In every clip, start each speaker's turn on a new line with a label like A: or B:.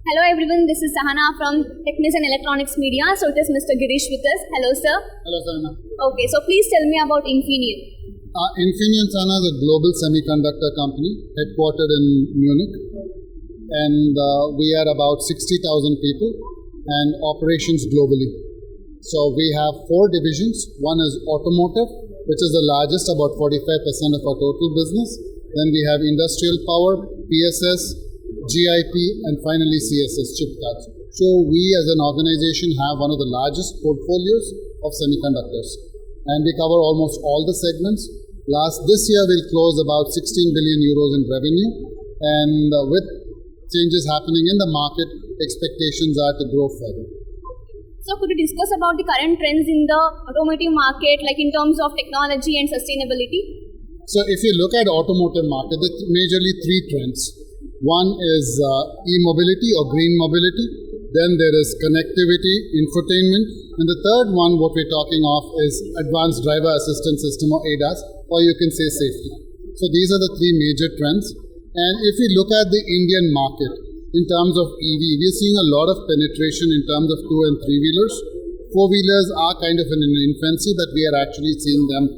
A: Hello everyone, this is Sahana from Techmezine Electronics Media. So it is Mr. Girish with us. Hello sir.
B: Hello Sahana.
A: Okay, so please tell me about Infineon.
B: Infineon Sahana is a global semiconductor company headquartered in Munich, and we are about 60,000 people and operations globally. So we have 4 divisions. One is Automotive, which is the largest, about 45% of our total business. Then we have Industrial Power, PSS, GIP, and finally CSS, chip cards. So we as an organization have one of the largest portfolios of semiconductors, and we cover almost all the segments. This year we'll close about 16 billion euros in revenue, and with changes happening in the market, expectations are to grow further.
A: So could you discuss about the current trends in the automotive market, like in terms of technology and sustainability?
B: So if you look at automotive market, there's majorly 3 trends. One is e-mobility or green mobility. Then there is connectivity, infotainment. And the third one, what we're talking of, is advanced driver assistance system or ADAS, or you can say safety. So these are the 3 major trends. And if we look at the Indian market, in terms of EV, we're seeing a lot of penetration in terms of 2 and 3 wheelers. 4-wheelers are kind of in an infancy, but we are actually seeing them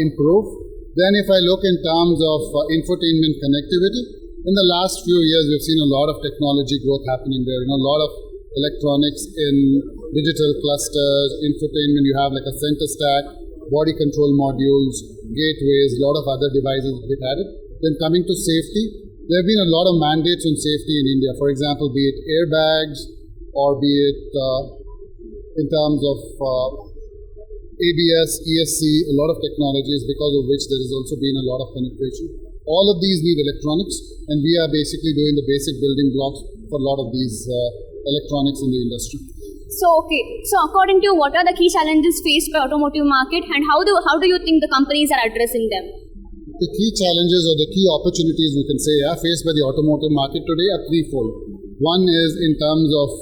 B: improve. Then if I look in terms of infotainment connectivity, in the last few years, we've seen a lot of technology growth happening there. A lot of electronics in digital clusters, infotainment. You have like a center stack, body control modules, gateways, a lot of other devices get added. Then coming to safety, there have been a lot of mandates on safety in India. For example, be it airbags or be it in terms of ABS, ESC, a lot of technologies because of which there has also been a lot of penetration. All of these need electronics, and we are basically doing the basic building blocks for a lot of these electronics in the industry.
A: So according to you, what are the key challenges faced by automotive market, and how do you think the companies are addressing them?
B: The key challenges or the key opportunities we can say are faced by the automotive market today are threefold. One is in terms of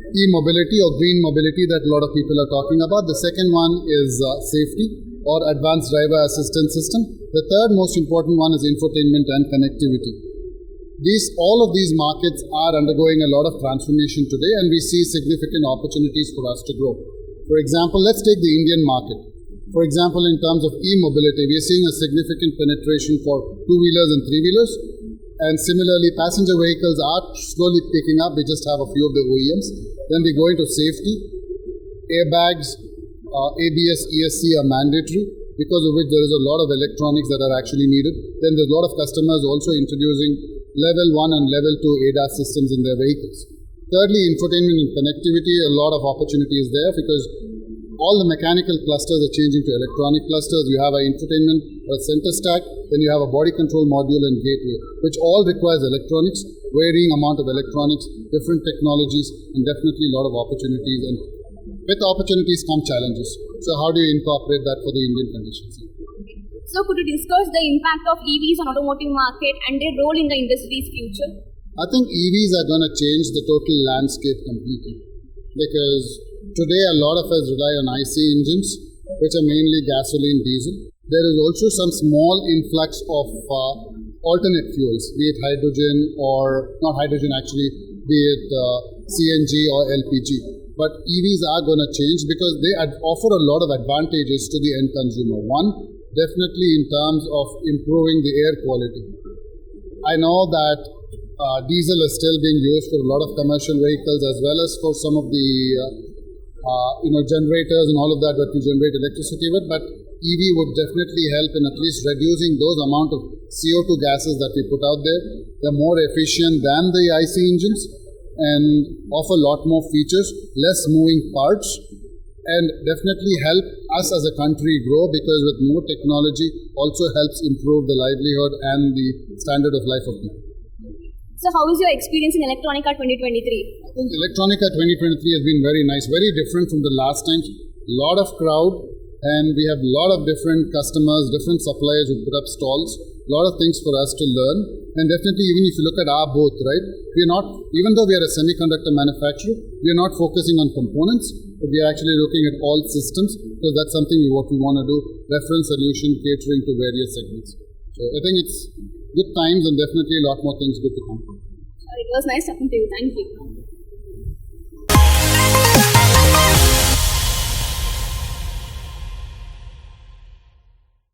B: e-mobility or green mobility that a lot of people are talking about. The second one is safety or advanced driver assistance system. The third most important one is infotainment and connectivity. All of these markets are undergoing a lot of transformation today, and we see significant opportunities for us to grow. For example, let's take the Indian market. For example, in terms of e-mobility, we are seeing a significant penetration for 2-wheelers and 3-wheelers. And similarly, passenger vehicles are slowly picking up. We just have a few of the OEMs. Then we go into safety. Airbags, ABS, ESC are mandatory, because of which there is a lot of electronics that are actually needed. Then there's a lot of customers also introducing level 1 and level 2 ADAS systems in their vehicles. Thirdly, infotainment and connectivity, a lot of opportunity is there because all the mechanical clusters are changing to electronic clusters. You have an infotainment, a center stack, then you have a body control module and gateway, which all requires electronics, varying amount of electronics, different technologies, and definitely a lot of opportunities. And with opportunities come challenges. So how do you incorporate that for the Indian conditions?
A: So could you discuss the impact of EVs on automotive market and their role in the industry's future?
B: I think EVs are going to change the total landscape completely, because today a lot of us rely on IC engines, which are mainly gasoline, diesel. There is also some small influx of alternate fuels, be it hydrogen or not hydrogen actually, be it CNG or LPG. But EVs are going to change because they offer a lot of advantages to the end consumer. One, definitely in terms of improving the air quality. I know that diesel is still being used for a lot of commercial vehicles as well as for some of the generators and all of that we generate electricity with, but EV would definitely help in at least reducing those amount of CO2 gases that we put out there. They're more efficient than the IC engines and offer a lot more features, less moving parts, and definitely help us as a country grow, because with more technology also helps improve the livelihood and the standard of life of people.
A: So how is your experience in Electronica 2023?
B: I think Electronica 2023 has been very nice, very different from the last times. A lot of crowd, and we have a lot of different customers, different suppliers who put up stalls. A lot of things for us to learn, and definitely even if you look at our booth, right, we are not, even though we are a semiconductor manufacturer, we are not focusing on components, but we are actually looking at all systems, because that's something what we want to do, reference solution catering to various segments. So I think it's good times and definitely a lot more things good to come.
A: It was nice talking to you. Thank you.